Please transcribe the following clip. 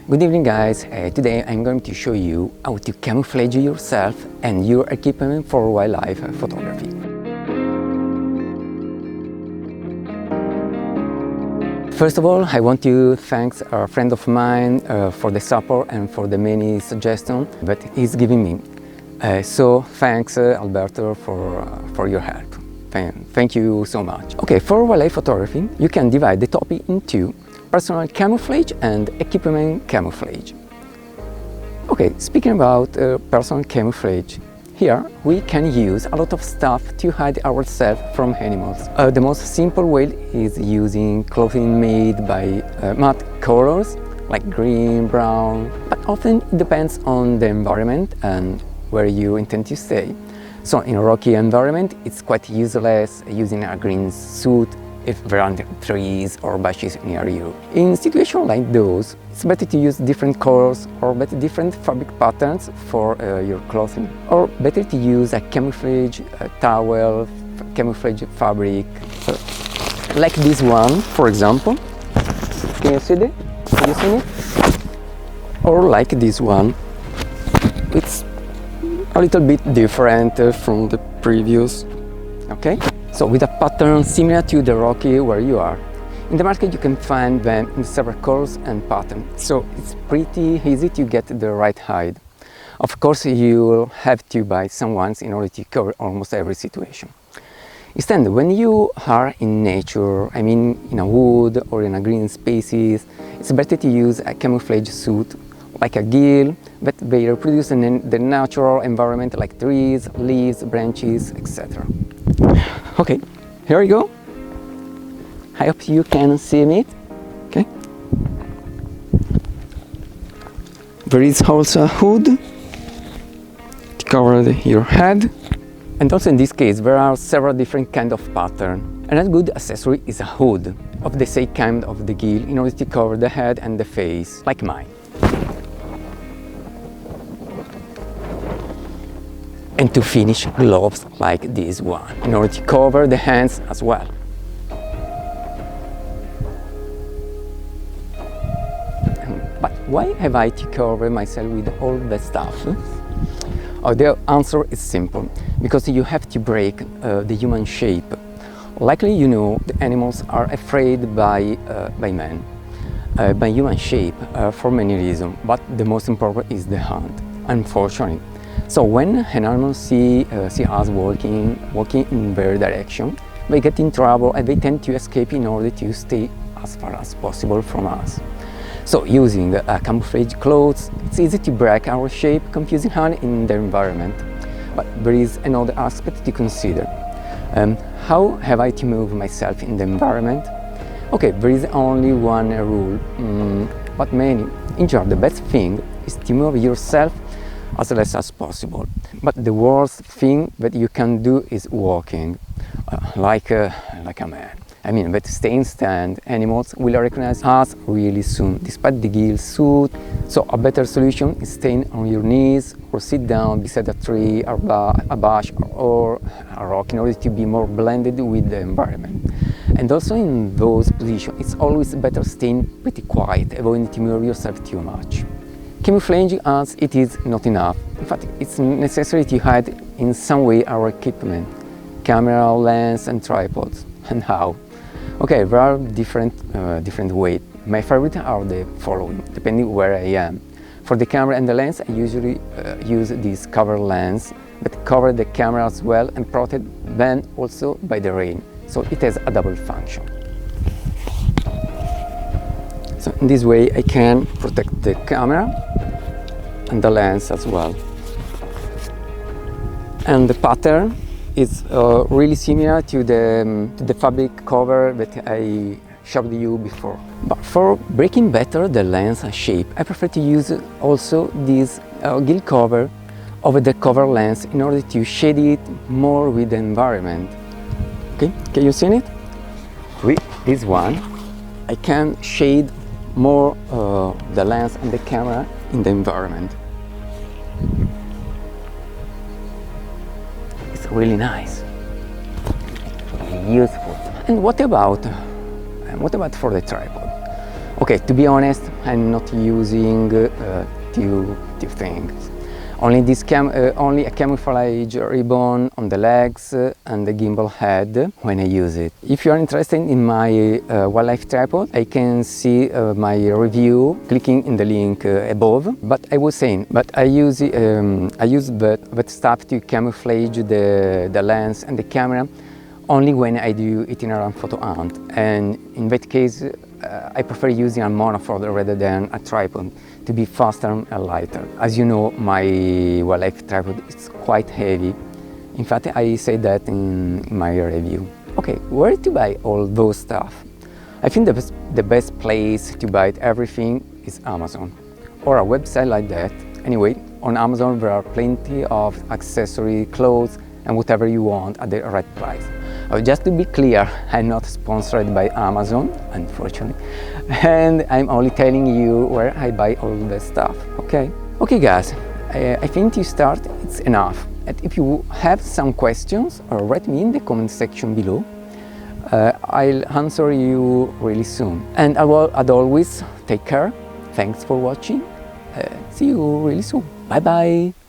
Good evening guys, today I'm going to show you how to camouflage yourself and your equipment for wildlife photography. First of all, I want to thank a friend of mine for the support and for the many suggestions that he's giving me. So thanks Alberto for your help. Thank you so much. Okay, for wildlife photography, you can divide the topic into personal camouflage and equipment camouflage. Okay, speaking about personal camouflage, here we can use a lot of stuff to hide ourselves from animals. The most simple way is using clothing made by matte colors like green, brown, but often it depends on the environment and where you intend to stay. So in a rocky environment, it's quite useless using a green suit if there aren't trees or bushes near you. In situations like those, it's better to use different colors or better different fabric patterns for your clothing. Or better to use a camouflage towel, camouflage fabric, like this one, for example. Can you see it? Can you see it? Or like this one. It's a little bit different from the previous, okay? So with a pattern similar to the rocky where you are. In the market you can find them in several colors and patterns, so it's pretty easy to get the right hide. Of course you'll have to buy some ones in order to cover almost every situation. Instead, when you are in nature, I mean in a wood or in a green spaces, it's better to use a camouflage suit like a gill, but they reproduce in the natural environment like trees, leaves, branches, etc. Okay, here we go. I hope you can see me. Okay. There is also a hood to cover your head. And also in this case, there are several different kinds of patterns. And a good accessory is a hood of the same kind of the gill in order to cover the head and the face, like mine. And to finish, gloves like this one, in order to cover the hands as well. But why have I to cover myself with all that stuff? Oh, the answer is simple, because you have to break the human shape. Likely you know the animals are afraid by man, by human shape, for many reasons, but the most important is the hunt, unfortunately. So when an animal see us walking in their direction, they get in trouble and they tend to escape in order to stay as far as possible from us. So using camouflage clothes, it's easy to break our shape, confusing her in the environment. But there is another aspect to consider. How have I to move myself in the environment? Okay, there is only one rule, but many. In general, the best thing is to move yourself as less as possible. But the worst thing that you can do is walking like a man. I mean, but staying stand, animals will recognize us really soon, despite the gill suit. So a better solution is staying on your knees or sit down beside a tree, or a bush or a rock in order to be more blended with the environment. And also in those positions, it's always better staying pretty quiet, avoiding to move yourself too much. Camouflaging as it is not enough. In fact, it's necessary to hide in some way our equipment, camera, lens and tripods. And how? Okay, there are different ways. My favorite are the following, depending where I am. For the camera and the lens, I usually use this cover lens that cover the camera as well and protect them also by the rain. So it has a double function. So in this way I can protect the camera and the lens as well. And the pattern is really similar to the fabric cover that I showed you before. But for breaking better the lens shape, I prefer to use also this gill cover over the cover lens in order to shade it more with the environment. Okay, can you see it? With this one, I can shade more the lens and the camera in the environment. It's really nice, really useful. And what about for the tripod? Okay, to be honest, I'm not using two things. Only only a camouflage ribbon on the legs and the gimbal head when I use it. If you are interested in my wildlife tripod, I can see my review clicking in the link above. But I was saying, I use that stuff to camouflage the lens and the camera only when I do itinerant photo hunt, and in that case I prefer using a monopod rather than a tripod to be faster and lighter. As you know, my wildlife tripod is quite heavy. In fact, I say that in my review. Okay, where to buy all those stuff? I think the best place to buy everything is Amazon or a website like that. Anyway, on Amazon there are plenty of accessory, clothes and whatever you want at the right price. Just to be clear, I'm not sponsored by Amazon, unfortunately, and I'm only telling you where I buy all the stuff, okay? Okay guys, I think to start it's enough. And if you have some questions, write me in the comment section below. I'll answer you really soon. And as always, take care, thanks for watching, see you really soon, bye bye!